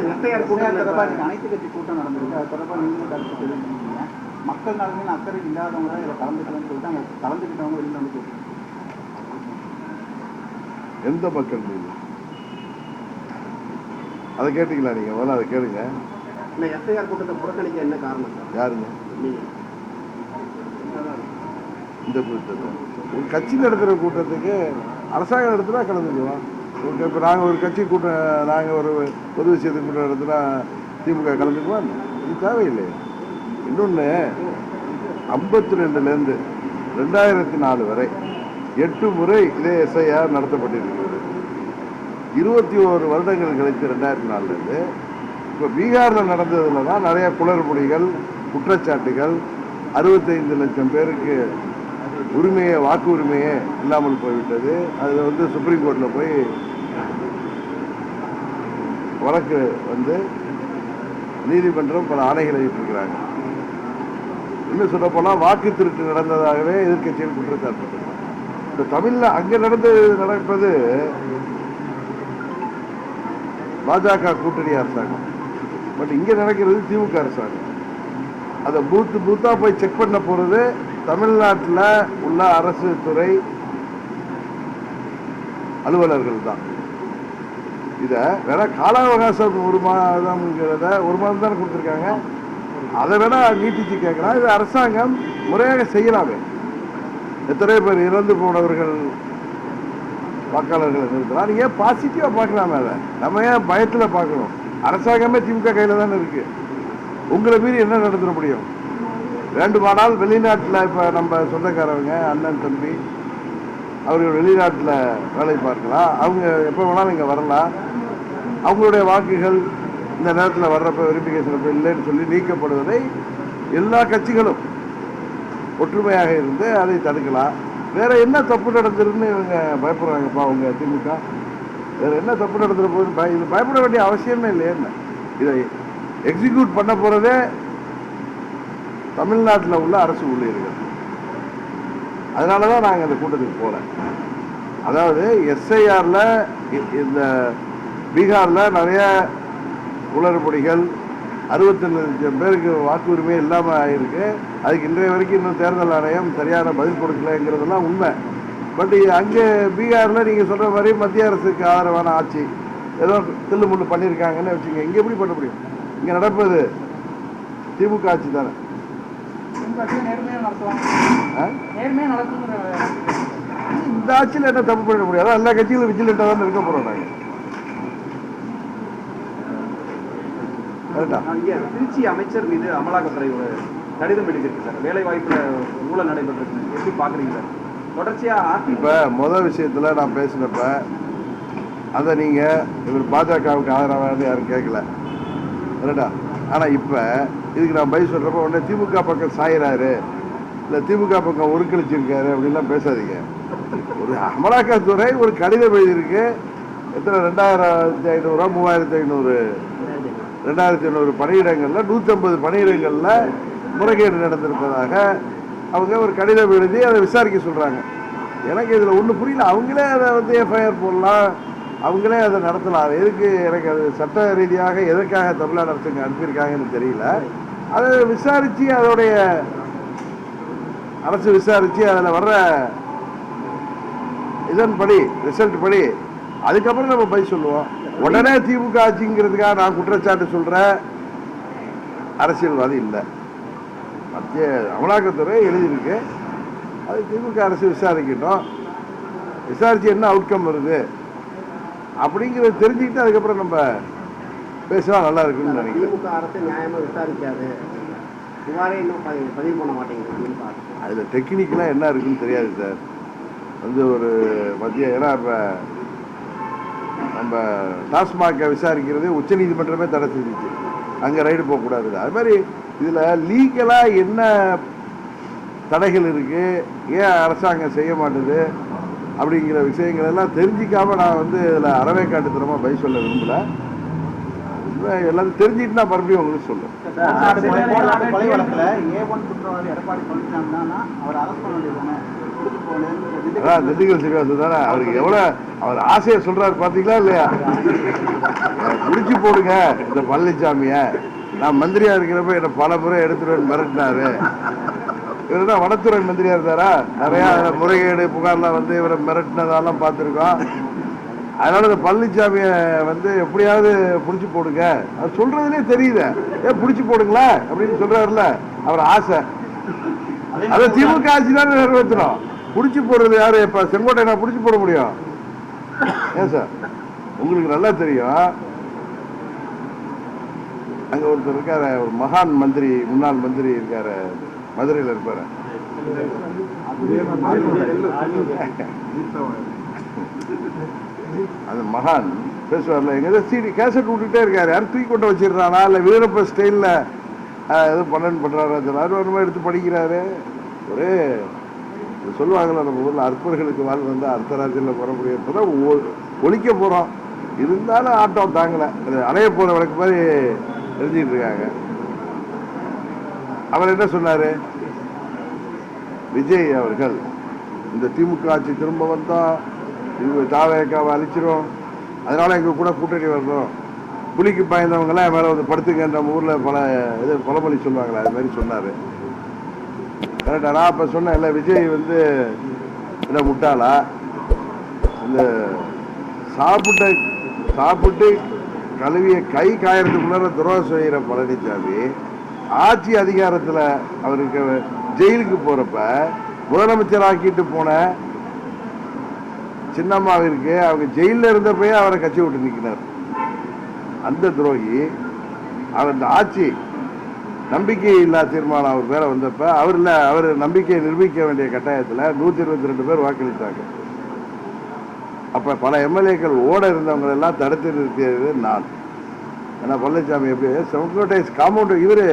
அனைத்து கட்சி கூட்டம் நடந்திருக்கு. அது தொடர்பாக நீங்களும் கருத்து தெரிவிச்சிருக்கீங்க. மக்கள் நலனில் அக்கறை இல்லாதவங்க தான் இதில் கலந்துக்கலன்னு சொல்லிட்டு அங்கே கலந்துக்கிட்டவங்க வெளியில் வந்து கேட்குறீங்க. எந்த மக்கள் மீது அதை கேட்டீங்களா? நீங்கள் முதல்ல அதை கேளுங்க. இல்லை, எஸ்ஐஆர் கூட்டத்தை புறக்கணிக்க என்ன காரணம் சார்? யாருங்க இந்த கூட்டத்தை? ஒரு கட்சி நடத்துகிற கூட்டத்துக்கு அரசாங்கம் நடத்துனா கலந்துக்குவோம். இப்போ நாங்கள் ஒரு கட்சி கூட்டம், நாங்கள் ஒரு பொது விஷயத்துக்கு கூட்டம் நடத்துனா திமுக கலந்துக்குவோம். இது தேவையில்லை. இன்னொன்று, 52லேருந்து 2004 வரை 8 முறை இதே எஸ்ஐஆர் நடத்தப்பட்டிருக்கிறது. 21 வருடங்கள் கழித்து 2004லேருந்து இப்போ பீகாரில் நடந்ததில் தான் நிறைய குளறுபடிகள், குற்றச்சாட்டுகள், 65 லட்சம் பேருக்கு உரிமையை, வாக்கு உரிமையே இல்லாமல் போய்விட்டது. அதில் வந்து சுப்ரீம் கோர்ட்டில் போய் வழக்கு வந்து நீதிமன்றம் பல ஆணைகளை இருக்கிறாங்க. இன்னும் சொல்ல போனால் வாக்கு திருட்டு நடந்ததாகவே எதிர்கட்சியில் குற்றச்சாட்டு. இந்த தமிழில் அங்கே நடப்பது பாஜக கூட்டணி அரசாங்கம். பட் இங்கே நடக்கிறது திமுக அரசாங்கம். அதை பூத்தா போய் செக் பண்ண போகிறது தமிழ்நாட்டில் உள்ள அரசு துறை அலுவலர்கள் தான். இதை வேணா கால அவகாசம் 1 மாதம்ங்கிறத 1 மாதம் தானே கொடுத்துருக்காங்க. அதை வேணா நீட்டிச்சு கேட்கலாம். இது அரசாங்கம் முறையாக செய்யலாமே. எத்தனை பேர் இறந்து போனவர்கள் வாக்காளர்கள் இருக்கலாம். நீங்கள் ஏன் பாசிட்டிவாக பார்க்கலாமே? அதை நம்ம ஏன் பயத்தில் பார்க்கணும்? அரசாங்கமே திமுக கையில் தானே இருக்குது. உங்களை மீறி என்ன நடந்துட முடியும்? வேண்டுமானால் வெளிநாட்டில் இப்போ நம்ம சொந்தக்காரவங்க, அண்ணன் தம்பி அவர்கள் வெளிநாட்டில் வேலை பார்க்கலாம். அவங்க எப்போ வேணாலும் இங்கே வரலாம். அவங்களுடைய வாக்குகள் இந்த நேரத்தில் வர்றப்ப வெரிஃபிகேஷன் இப்போ இல்லைன்னு சொல்லி நீக்கப்படுவதை எல்லா கட்சிகளும் ஒற்றுமையாக இருந்து அதை தடுக்கலாம். வேறு என்ன தப்பு நடந்துருன்னு இவங்க பயப்படுறாங்கப்பா அவங்க திமுக. வேறு என்ன தப்பு நடந்துட போகுது? இது பயப்பட வேண்டிய அவசியமே இல்லையேன்னு. இதை எக்ஸிக்யூட் பண்ண போகிறதே தமிழ்நாட்டில் உள்ள அரசு ஊழியர்கள். அதனால தான் நாங்கள் அந்த கூட்டத்துக்கு போகல. அதாவது எஸ்ஐஆரில் இந்த பீகாரில் நிறைய குளறுபடிகள், 65 லட்சம் பேருக்கு வாக்கு உரிமை இல்லாமல் ஆகிருக்கு. அதுக்கு இன்றைய வரைக்கும் இன்னும் தேர்தல் ஆணையம் சரியான பதில் கொடுக்கலங்கிறதெல்லாம் உண்மை. பட் அங்கே பீகாரில் நீங்கள் சொல்கிற மாதிரி மத்திய அரசுக்கு ஆதரவான ஆட்சி ஏதோ தில்லு முள்ளு பண்ணியிருக்காங்கன்னு வச்சுங்க. இங்கே எப்படி பண்ண முடியும்? இங்கே நடப்பது திமுக ஆட்சி தானே. இந்த ஆட்சியில் என்ன தப்பு பண்ண முடியாது? எல்லா கட்சிகளும் விஜிலண்டாக தான் இருக்க போகிறோம் நாங்கள். திருச்சி அமைச்சர் மீது அமலாக்கத்துறை ஒரு கடிதம் எழுதியிருக்கு சார். வேலை வாய்ப்பில் ஊழல் நடைபெற்றிருக்கு. எப்படி பார்க்குறீங்க சார்? தொடர்ச்சியாக இப்போ முதல் விஷயத்தில் நான் பேசினப்ப அதை நீங்கள் இவர் பாஜகவுக்கு ஆதரவாக யாரும் கேட்கல கரெக்டா. ஆனால் இப்போ இதுக்கு நான் பதில் சொல்கிறப்ப உடனே திமுக பக்கம் சாயிறாரு, இல்லை திமுக பக்கம் ஒருக்களிச்சிருக்காரு அப்படின்லாம் பேசாதீங்க. ஒரு அமலாக்கத்துறை ஒரு கடிதம் எழுதியிருக்கு. எத்தனை 2500 3500 2500 பணியிடங்களில் 150 பணியிடங்களில் முறைகேடு நடந்திருப்பதாக அவங்க ஒரு கடிதம் எழுதி அதை விசாரிக்க சொல்கிறாங்க. எனக்கு இதில் ஒன்றும் புரியல. அவங்களே அதை வந்து எஃப்ஐஆர் போடலாம், அவங்களே அதை நடத்தலாம். எதுக்கு எனக்கு அது சட்ட ரீதியாக எதற்காக தமிழ்நாடு அரசுக்கு அனுப்பியிருக்காங்கன்னு தெரியல. அதை விசாரித்து அதோடைய அரசு விசாரித்து அதில் வர்ற இதன்படி ரிசல்ட் படி அதுக்கப்புறம் நம்ம பதில் சொல்லுவோம். உடனே திமுக ஆட்சிங்கிறதுக்காக நான் குற்றச்சாட்டு சொல்கிற அரசியல்வாதி இல்லை. மத்திய அமலாக்கத்துறை எழுதியிருக்கு. அது திமுக அரசு விசாரிக்கட்டும். விசாரித்து என்ன அவுட்கம் வருது அப்படிங்கிறத தெரிஞ்சுக்கிட்டு அதுக்கப்புறம் நம்ம பேசினா நல்லா இருக்குன்னு நினைக்கிறேன். திமுக அரசு நியாயமாக விசாரிக்காது, புகாரே இன்னும் பதிவு பண்ண மாட்டேங்குது. அதில் டெக்னிக்கலாக என்ன இருக்குன்னு தெரியாது சார். வந்து ஒரு மத்திய, ஏன்னா இப்போ நம்ம டாஸ்மாகை விசாரிக்கிறதே உச்சநீதிமன்றமே தடை செஞ்சிச்சு. அங்கே ரைடு போகக்கூடாது. அது மாதிரி இதில் லீகலாக என்ன தடைகள் இருக்குது, ஏன் அரசாங்கம் செய்ய மாட்டுது அப்படிங்கிற விஷயங்கள் எல்லாம் தெரிஞ்சிக்காமல் நான் வந்து இதில் அறவே காட்டுத்தனமாக பதில் சொல்ல விரும்பலை. எல்லாரும் தெரிஞ்சுட்டு நான் மறுபடியும் உங்களுக்கு சொல்லுவேன். கொலை வழக்கில் A1 குற்றவாளி எடப்பாடி பழனிசாமி தான் அவர் அரெஸ்ட் பண்ண வேண்டியது கொடுத்து போனேன்னு அதான் திண்டுக்கல் சீனிவாசன் தானே அவருக்கு எவ்வளோ அவர் ஆசையை சொல்கிறாரு பார்த்தீங்களா இல்லையா? முடிச்சு போடுங்க இந்த பழனிசாமியை, நான் மந்திரியாக இருக்கிறப்ப என்னை பல முறை எடுத்துட்டு மிரட்டினாரு. இவர் தான் வனத்துறை மந்திரியாக இருந்தாரா, நிறையா முறைகேடு புகார்லாம் வந்து இவரை மிரட்டினதெல்லாம் பார்த்துருக்கோம். அதனால இந்த பழனிசாமியை வந்து எப்படியாவது பிடிச்சி போடுங்க, அது சொல்றதுலே தெரியுது. ஏன் பிடிச்சி போடுங்களா அப்படின்னு சொல்றாருல, அவர் ஆசை. அதை திமுக ஆட்சி தானே நிறைவேற்றணும். பிடிச்சி போடுறது யாரு? இப்ப செங்கோட்டை நான் பிடிச்சி போட முடியும்? ஏன் சார், உங்களுக்கு நல்லா தெரியும். அங்க ஒருத்தர் இருக்காரு, ஒரு மகான் மந்திரி, முன்னாள் மந்திரி இருக்காரு, மதுரையில் இருப்பாரு. அந்த மகான் பேசுவார்ல, எங்க சிடி கேசட் விட்டுட்டே இருக்காரு. யாரும் தூக்கி கொண்டு வச்சிடறானா இல்லை வீரப்ப ஸ்டைலில் எதுவும் பண்ணுறாரா சொன்னார். ஒரு எடுத்து படிக்கிறாரு. ஒரு சொல்லுவாங்கள்ல, நம்ம ஊரில் அற்பர்களுக்கு வாழ் வந்தால் அர்த்தராஜியில் போட முடியும். இப்போ தான் ஒழிக்க போகிறோம், இருந்தாலும் ஆட்டம் தாங்கலை. அது அலைய போகிற வழக்கு மாதிரி எழுதிட்டு இருக்காங்க. அவர் என்ன சொன்னார்? விஜய் அவர்கள் இந்த திமுக ஆட்சி திரும்ப வந்தால் இது தாவேக்காவை அழிச்சிரும், அதனால எங்கள் கூட கூட்டணி வரணும், புலிக்கு பயந்தவங்களாம் மேலே வந்து படுத்துங்க, நம்ம ஊரில் பல இது பழமொழி சொல்லுவாங்களே, அது மாதிரி சொன்னார். கரெக்டாக நான் அப்போ சொன்னேன், இல்லை விஜய் வந்து என்ன முட்டாளா? இந்த சாப்பிட்டு கழுவிய கை காயறதுக்குள்ள துரோகம் செய்கிற பழனிசாமி ஆட்சி அதிகாரத்தில் அவருக்கு ஜெயிலுக்கு போகிறப்ப முதலமைச்சர் ஆக்கிட்டு போன சின்னம்மாவிற்கு அவங்க ஜெயிலில் இருந்தப்பயே அவரை கட்சி விட்டு நிற்கிறார். அந்த துரோகி அவர் ஆட்சி நம்பிக்கை இல்லா தீர்மானம் அவர் மேலே வந்தப்ப அவர் நம்பிக்கையை நிரூபிக்க வேண்டிய கட்டாயத்தில் 122 பேர் வாக்களித்தாங்க. அப்போ பல எம்எல்ஏக்கள் ஓட இருந்தவங்க எல்லாம் தடுத்து நிறுத்தியது நான். ஏன்னா பழனிசாமி எப்படி செங்கோட்டை காம்பவுண்டு, இவர்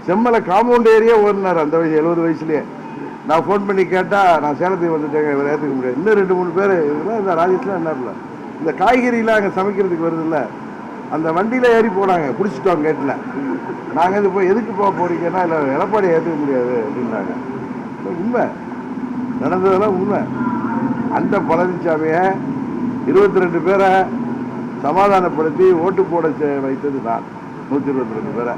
செம்மலை காம்பவுண்ட் ஏரியா ஓடினார் அந்த வயசு 70 வயசுலேயே. நான் ஃபோன் பண்ணி கேட்டால் நான் சேலத்துக்கு வந்துட்டேங்க, இவர் ஏற்றுக்க முடியாது, இன்னும் 2-3 பேர் இதெல்லாம் இந்த ராஜேஷ்லாம் என்ன இந்த காய்கறிலாம் அங்கே சமைக்கிறதுக்கு வருதுல்ல, அந்த வண்டியில் ஏறி போனாங்க, பிடிச்சிட்டோம் கேட்டில். நாங்கள் இது போய் எதுக்கு போக போறீங்கன்னா, இல்லை எடப்பாடியை ஏற்றுக்க முடியாது அப்படின்னாங்க. உண்மை நடந்ததெல்லாம் உண்மை. அந்த பழனிசாமியை 22 பேரை சமாதானப்படுத்தி ஓட்டு போட வைத்தது நான். 122 பேரை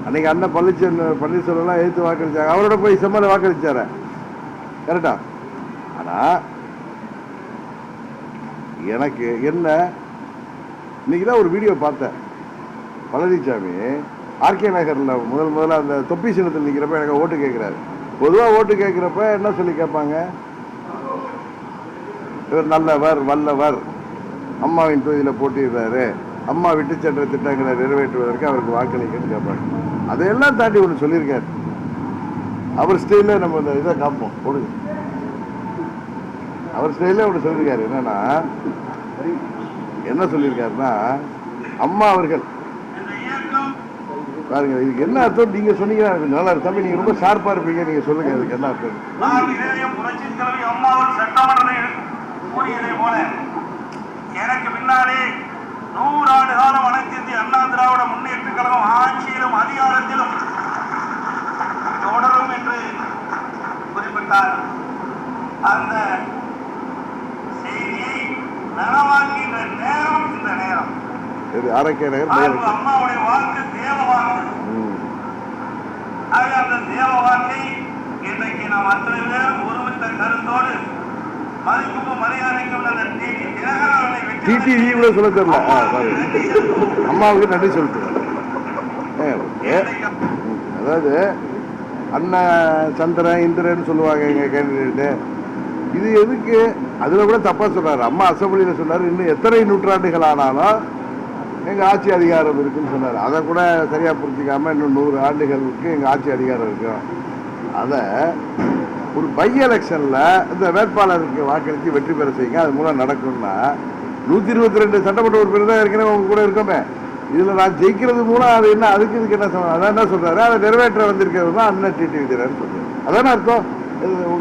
அன்னைக்கு அண்ணன் பன்னீர்செல்வம்லாம் எழுத்து வாக்களிச்சாங்க, அவரோட போய் செம்மலை வாக்களிச்சார கரெக்டா. ஆனால் எனக்கு என்ன, இன்னைக்கு தான் ஒரு வீடியோ பார்த்தேன். பழனிசாமி ஆர்கே நகரில் முதல்ல அந்த தொப்பி சின்னத்தில் நிற்கிறப்ப எனக்கு ஓட்டு கேட்குறாரு. பொதுவாக ஓட்டு கேட்குறப்ப என்ன சொல்லி கேட்பாங்க? இவர் நல்லவர் வல்லவர், அம்மாவின் தொகுதியில் போட்டிடுறாரு, அம்மா விட்டு சென்ற திட்டங்களை நிறைவேற்றுவதற்கு அவருக்கு வாக்களிக்கன்னு கேட்பாங்க. அதையெல்லாம் தாண்டி ஒன்று சொல்லியிருக்காரு. அவர் ஸ்டைலில் நம்ம இந்த இதை காப்போம் கொடுங்க. அவர் ஸ்டைலில் ஒன்று சொல்லியிருக்காரு. என்னன்னா, என்ன சொல்லியிருக்காருன்னா, அம்மா அவர்கள் பாருங்க, இதுக்கு என்ன அர்த்தம் நீங்க சொன்னீங்கன்னா நல்லா இருக்கும். தம்பி நீங்க ரொம்ப ஷார்ப்பா இருப்பீங்க, நீங்க சொல்லுங்க இதுக்கு என்ன அர்த்தம். எனக்கு பின்னாலே 100 ஆண்டு காலம் அனைத்து இந்திய அண்ணா திராவிட முன்னேற்ற கழகம் ஆட்சியிலும் அதிகாரத்திலும் தொடரும் என்று குறிப்பிட்டார். அந்த செய்தியை நனவாக்கின்ற நேரம் இந்த நேரம். அம்மாவுடைய வாக்கு தேவ வாக்கு. அந்த தேவ வாக்கை இன்றைக்கு நாம் அத்தனை பேரும் ஒருமித்த கருத்தோடு மதிப்புக்கும் மரியாதைக்கும் சொல்ல தெரியல. அம்மாவுக்கு நன்றி சொல்லிட்டு, அதாவது அண்ணன் சந்திரன் இந்திரன் சொல்லுவாங்க எங்க கேண்டிடேட்டு. இது எதுக்கு? அதுல கூட தப்பா சொல்றாரு. அம்மா அசம்பிளியில சொன்னாரு, இன்னும் எத்தனை நூற்றாண்டுகள் ஆனாலும் எங்க ஆட்சி அதிகாரம் இருக்குன்னு சொன்னாரு. அதை கூட சரியா புரிஞ்சுக்காம இன்னும் 100 ஆண்டுகளுக்கு எங்க ஆட்சி அதிகாரம் இருக்கும். அதை ஒரு பை எலெக்ஷன்ல இந்த வேட்பாளருக்கு வாக்களித்து வெற்றி பெற செய்யுங்க, அது மூலம் நடக்கும்னா 122 சட்டமன்ற உறுப்பினர் தான் ஏற்கனவே அவங்க கூட இருக்கோமே, இதுல நான் ஜெயிக்கிறது மூலம் அது என்ன, அதுக்கு இதுக்கு என்ன சொன்னாங்க? அதான் என்ன சொல்றாரு, அதை நிறைவேற்ற வந்திருக்கிறது தான் அண்ணன் டிடி விஜயன் சொல்றாரு. அதான அர்த்தம்.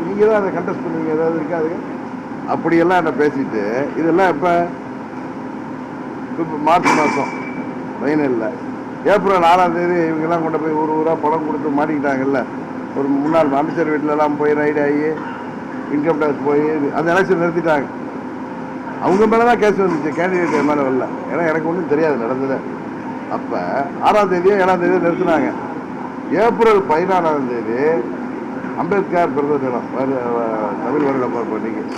நீங்க தான் அதை கண்டெஸ்ட் பண்ணுவீங்க, ஏதாவது இருக்காது அப்படியெல்லாம் என்ன பேசிட்டு. இதெல்லாம் இப்போ மார்ச் மாதம் ஃபைனலில் ஏப்ரல் 4ஆம் தேதி இவங்கெல்லாம் கொண்டு போய் ஊராக பணம் கொடுத்து மாட்டிக்கிட்டாங்கல்ல. ஒரு முன்னாள் அமைச்சர் வீட்டிலலாம் போய் ரைடு ஆகி இன்கம் டேக்ஸ் போய் அந்த எலெக்ஷன் நிறுத்திட்டாங்க. அவங்க மேலே தான் கேஸ் வந்துச்சு, கேண்டிடேட் என் மேலே வரல. ஏன்னா எனக்கு ஒன்றும் தெரியாது நடந்தது. அப்போ 6ஆம் தேதியோ 7ஆம் தேதியோ நிறுத்தினாங்க. ஏப்ரல் 14ஆம் தேதி அம்பேத்கர் பிறந்த தினம், தமிழ் வருடம்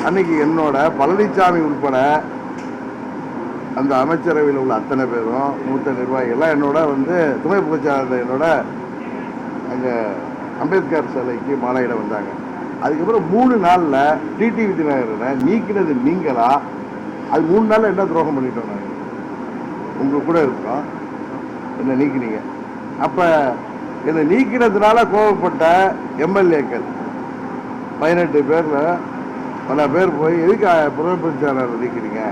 அன்னைக்கு என்னோட பழனிசாமி உட்பட அந்த அமைச்சரவையில் உள்ள அத்தனை பேரும் மூத்த நிர்வாகிகள்லாம் என்னோட துணை பொதுச்சாளர் என்னோட அங்கே அம்பேத்கர் சிலைக்கு மாலையிட வந்தாங்க. அதுக்கப்புறம் 3 நாளில் டிடிவி தினகரனை நீக்கினது நீங்களா? அது 3 நாளில் என்ன துரோகம் பண்ணிட்டோம்? நாங்கள் உங்கள் கூட இருக்கோம், என்னை நீக்கினீங்க. அப்போ என்னை நீக்கினதுனால கோவப்பட்ட எம்எல்ஏக்கள் 18 பேரில் பல பேர் போய் எதுக்கு புதுமை பொதுச்சாளரை நீக்கிறீங்க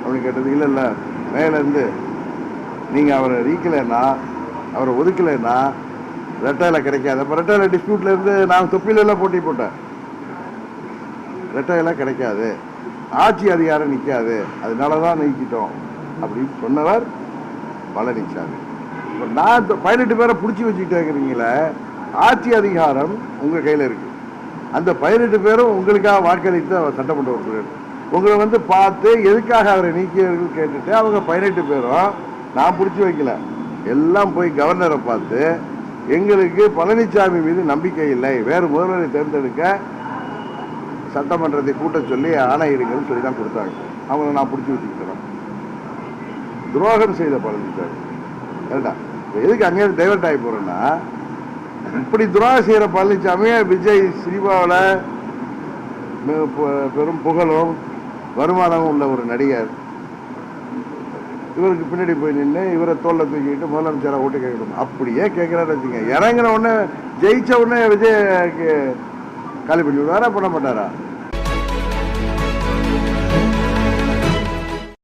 அப்படின்னு கேட்டது. இல்லை மேலேருந்து நீங்கள் அவரை நீக்கலைன்னா, அவரை ஒதுக்கலைன்னா ரெட்டையில் கிடைக்காது. அப்போ ரெட்டையில் டிஸ்பியூட்லேருந்து நான் தொப்பிலெல்லாம் போட்டி போட்டேன். ரெட்டையெல்லாம் கிடைக்காது, ஆட்சி அதிகாரம் நிற்காது, அதனால தான் நீக்கிட்டோம் அப்படின்னு சொன்னவர் பழனிசாமி. இப்போ நான் 18 பேரை பிடிச்சி வச்சுக்கிட்டேங்கிறீங்களே, ஆட்சி அதிகாரம் உங்கள் கையில் இருக்குது. அந்த 18 பேரும் உங்களுக்காக வாக்களித்த சட்டமன்ற உறுப்பினர் உங்களை பார்த்து எதுக்காக அவரை நீக்கியவர்கள் கேட்டுட்டு அவங்க 18 பேரும் நான் பிடிச்சி வைக்கல, எல்லாம் போய் கவர்னரை பார்த்து எங்களுக்கு பழனிசாமி மீது நம்பிக்கை இல்லை, வேறு முதல்வரை தேர்ந்தெடுக்க சட்டமன்றத்தை கூட்ட சொல்லி ஆணையிடுங்கன்னு சொல்லி தான் கொடுத்தாங்க. அவங்கள நான் பிடிச்சி வச்சுக்கிட்டேன். துரோகம் செய்த பழனிசாமி கரெக்டா? எதுக்கு அங்கே டைவர்ட் ஆகி போறேன்னா, இப்படி துரோகம் செய்கிற பழனிசாமி விஜய் சினிமாவில் பெரும் புகழும் வருமானமும் உள்ள ஒரு நடிகர், இவருக்கு பின்னாடி போய் நின்று இவரை தோல்ல தூக்கிட்டு முதலமைச்சராக ஓட்டு கேட்கணும். அப்படியே கேட்குறாரு வச்சுங்க. இறங்கின உடனே ஜெயிச்ச உடனே விஜய் காலி பண்ணி விடுவாரா, பண்ண மாட்டாரா?